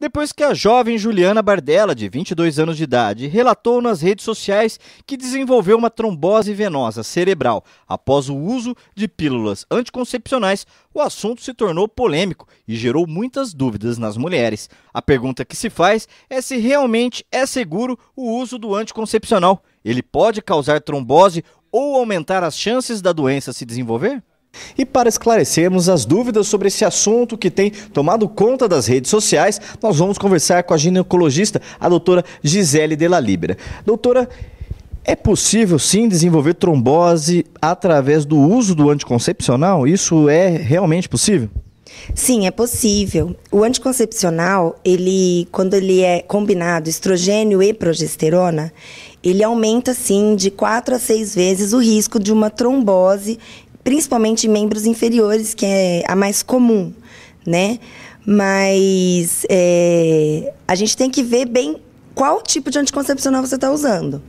depois que a jovem Juliana Bardella, de 22 anos de idade, relatou nas redes sociais que desenvolveu uma trombose venosa cerebral após o uso de pílulas anticoncepcionais. O assunto se tornou polêmico e gerou muitas dúvidas nas mulheres. A pergunta que se faz é se realmente é seguro o uso do anticoncepcional. Ele pode causar trombose ou aumentar as chances da doença se desenvolver? E para esclarecermos as dúvidas sobre esse assunto que tem tomado conta das redes sociais, nós vamos conversar com a ginecologista, a doutora Gisele Della Libera. Doutora, é possível sim desenvolver trombose através do uso do anticoncepcional? Isso é realmente possível? Sim, é possível. O anticoncepcional, quando ele é combinado estrogênio e progesterona, ele aumenta sim de 4 a 6 vezes o risco de uma trombose, principalmente em membros inferiores, que é a mais comum, né? Mas a gente tem que ver bem qual tipo de anticoncepcional você está usando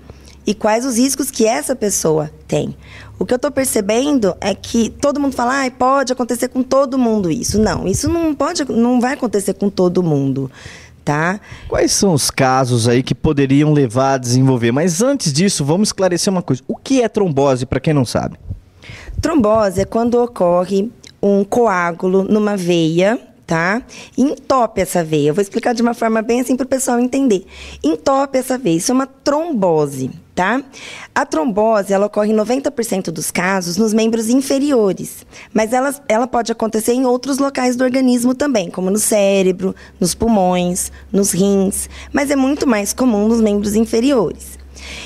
e quais os riscos que essa pessoa tem. O que eu estou percebendo é que todo mundo fala, pode acontecer com todo mundo isso. Não, isso não vai acontecer com todo mundo, tá? Quais são os casos aí que poderiam levar a desenvolver? Mas antes disso, vamos esclarecer uma coisa. O que é trombose, para quem não sabe? Trombose é quando ocorre um coágulo numa veia, tá? E entope essa veia. Eu vou explicar de uma forma bem assim para o pessoal entender. Entope essa veia. Isso é uma trombose, tá? A trombose, ela ocorre em 90% dos casos nos membros inferiores. Mas ela pode acontecer em outros locais do organismo também, como no cérebro, nos pulmões, nos rins. Mas é muito mais comum nos membros inferiores.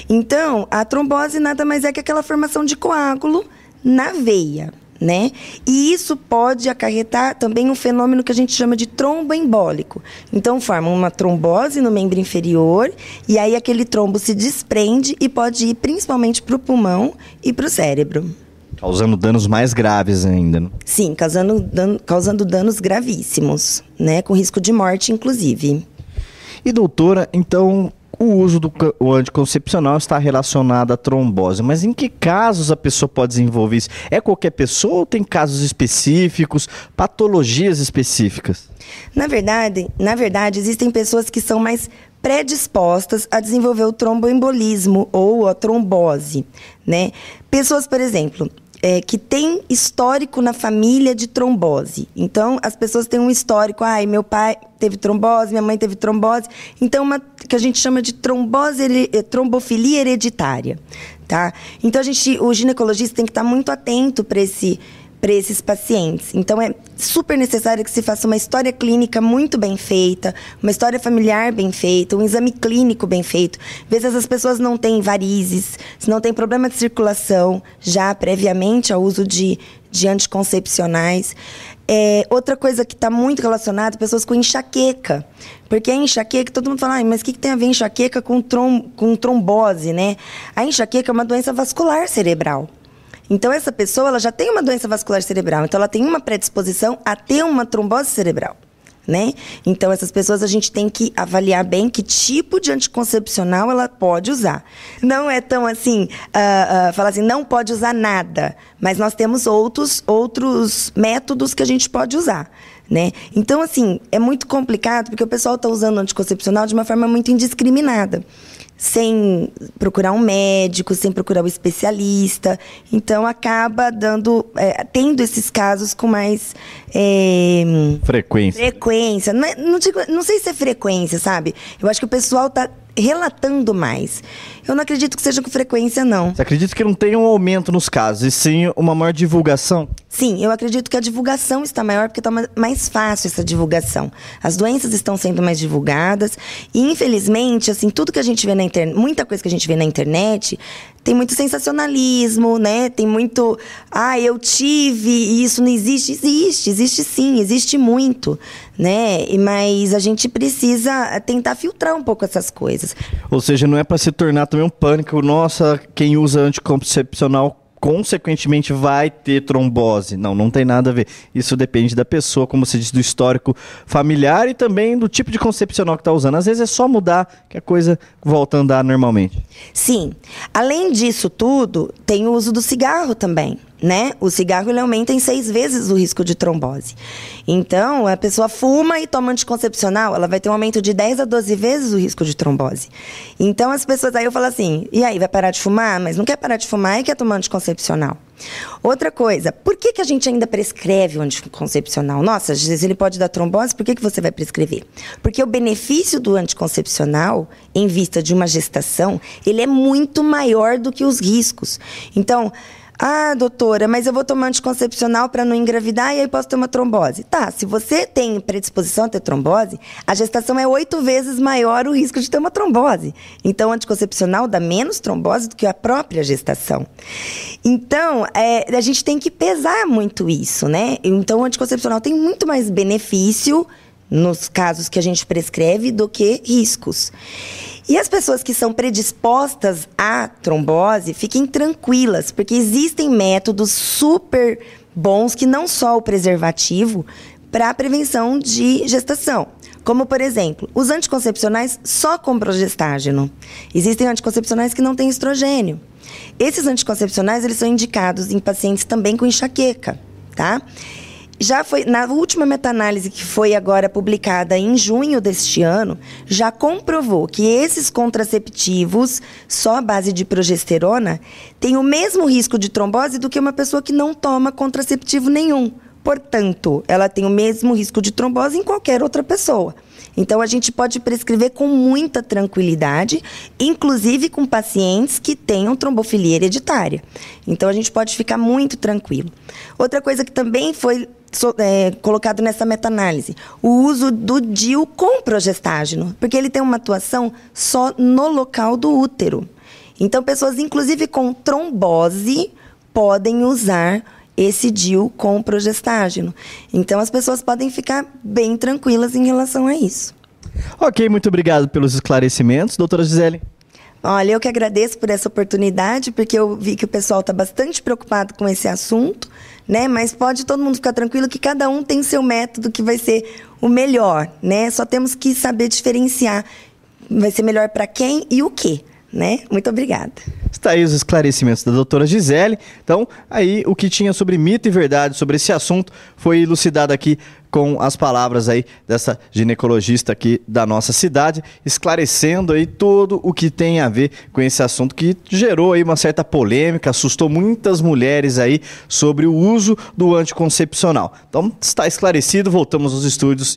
Então, a trombose nada mais é que aquela formação de coágulo na veia, né? E isso pode acarretar também um fenômeno que a gente chama de tromboembólico. Então, forma uma trombose no membro inferior e aí aquele trombo se desprende e pode ir principalmente para o pulmão e para o cérebro. Causando danos mais graves ainda, né? Sim, causando danos gravíssimos, né? Com risco de morte, inclusive. E doutora, então, o uso do anticoncepcional está relacionado à trombose, mas em que casos a pessoa pode desenvolver isso? É qualquer pessoa ou tem casos específicos, patologias específicas? Na verdade, existem pessoas que são mais predispostas a desenvolver o tromboembolismo ou a trombose, né? Pessoas, por exemplo, que têm histórico na família de trombose. Então, as pessoas têm um histórico. Meu pai teve trombose, minha mãe teve trombose. Então, que a gente chama de trombofilia hereditária, tá? Então, o ginecologista tem que estar muito atento para esses pacientes. Então, é super necessário que se faça uma história clínica muito bem feita, uma história familiar bem feita, um exame clínico bem feito. Ver se essas pessoas não têm varizes, se não têm problema de circulação, já previamente ao uso de anticoncepcionais. Outra coisa que está muito relacionada, pessoas com enxaqueca. Porque a enxaqueca, todo mundo fala, mas o que tem a ver enxaqueca com trombose, né? A enxaqueca é uma doença vascular cerebral. Então, essa pessoa ela já tem uma doença vascular cerebral. Então, ela tem uma predisposição a ter uma trombose cerebral, né? Então, essas pessoas a gente tem que avaliar bem que tipo de anticoncepcional ela pode usar. Não é tão assim, falar assim, não pode usar nada. Mas nós temos outros métodos que a gente pode usar, né? Então, assim, é muito complicado porque o pessoal está usando o anticoncepcional de uma forma muito indiscriminada, sem procurar um médico, sem procurar um especialista. Então, acaba tendo esses casos com mais frequência. Não sei se é frequência, sabe? Eu acho que o pessoal está relatando mais. Eu não acredito que seja com frequência, não. Você acredita que não tem um aumento nos casos, e sim uma maior divulgação? Sim, eu acredito que a divulgação está maior porque está mais fácil essa divulgação. As doenças estão sendo mais divulgadas e, infelizmente, assim, tudo que a gente vê na internet, muita coisa que a gente vê na internet, tem muito sensacionalismo, né? Tem muito, eu tive e isso não existe. Existe sim, existe muito, né? Mas a gente precisa tentar filtrar um pouco essas coisas. Ou seja, não é para se tornar também um pânico, nossa, quem usa anticoncepcional consequentemente vai ter trombose. Não tem nada a ver. Isso depende da pessoa, como você disse, do histórico familiar e também do tipo de concepcional que está usando. Às vezes é só mudar que a coisa volta a andar normalmente. Sim. Além disso tudo, tem o uso do cigarro também, né? O cigarro ele aumenta em 6 vezes o risco de trombose. Então, a pessoa fuma e toma anticoncepcional, ela vai ter um aumento de 10 a 12 vezes o risco de trombose. Então, as pessoas, aí eu falo assim, e aí, vai parar de fumar? Mas não quer parar de fumar e quer tomar anticoncepcional. Outra coisa, por que a gente ainda prescreve o anticoncepcional? Nossa, às vezes ele pode dar trombose, por que você vai prescrever? Porque o benefício do anticoncepcional, em vista de uma gestação, ele é muito maior do que os riscos. Então, ah, doutora, mas eu vou tomar anticoncepcional para não engravidar e aí posso ter uma trombose. Tá, se você tem predisposição a ter trombose, a gestação é 8 vezes maior o risco de ter uma trombose. Então, o anticoncepcional dá menos trombose do que a própria gestação. Então, a gente tem que pesar muito isso, né? Então, o anticoncepcional tem muito mais benefício nos casos que a gente prescreve do que riscos. E as pessoas que são predispostas à trombose, fiquem tranquilas, porque existem métodos super bons, que não só o preservativo, para a prevenção de gestação. Como, por exemplo, os anticoncepcionais só com progestágeno. Existem anticoncepcionais que não têm estrogênio. Esses anticoncepcionais, eles são indicados em pacientes também com enxaqueca, tá? Já foi, na última meta-análise que foi agora publicada em junho deste ano, já comprovou que esses contraceptivos, só à base de progesterona, têm o mesmo risco de trombose do que uma pessoa que não toma contraceptivo nenhum. Portanto, ela tem o mesmo risco de trombose em qualquer outra pessoa. Então, a gente pode prescrever com muita tranquilidade, inclusive com pacientes que tenham trombofilia hereditária. Então, a gente pode ficar muito tranquilo. Outra coisa que também foi colocado nessa meta-análise, o uso do DIU com progestágeno, porque ele tem uma atuação só no local do útero. Então, pessoas, inclusive com trombose, podem usar esse DIU com progestágeno. Então, as pessoas podem ficar bem tranquilas em relação a isso. Ok, muito obrigado pelos esclarecimentos, doutora Gisele. Olha, eu que agradeço por essa oportunidade, porque eu vi que o pessoal está bastante preocupado com esse assunto, né? Mas pode todo mundo ficar tranquilo que cada um tem seu método que vai ser o melhor, né? Só temos que saber diferenciar, vai ser melhor para quem e o quê, né? Muito obrigada. Está aí os esclarecimentos da doutora Gisele. Então, aí o que tinha sobre mito e verdade sobre esse assunto foi elucidado aqui com as palavras aí dessa ginecologista aqui da nossa cidade, esclarecendo aí tudo o que tem a ver com esse assunto que gerou aí uma certa polêmica, assustou muitas mulheres aí sobre o uso do anticoncepcional. Então, está esclarecido, voltamos aos estúdios.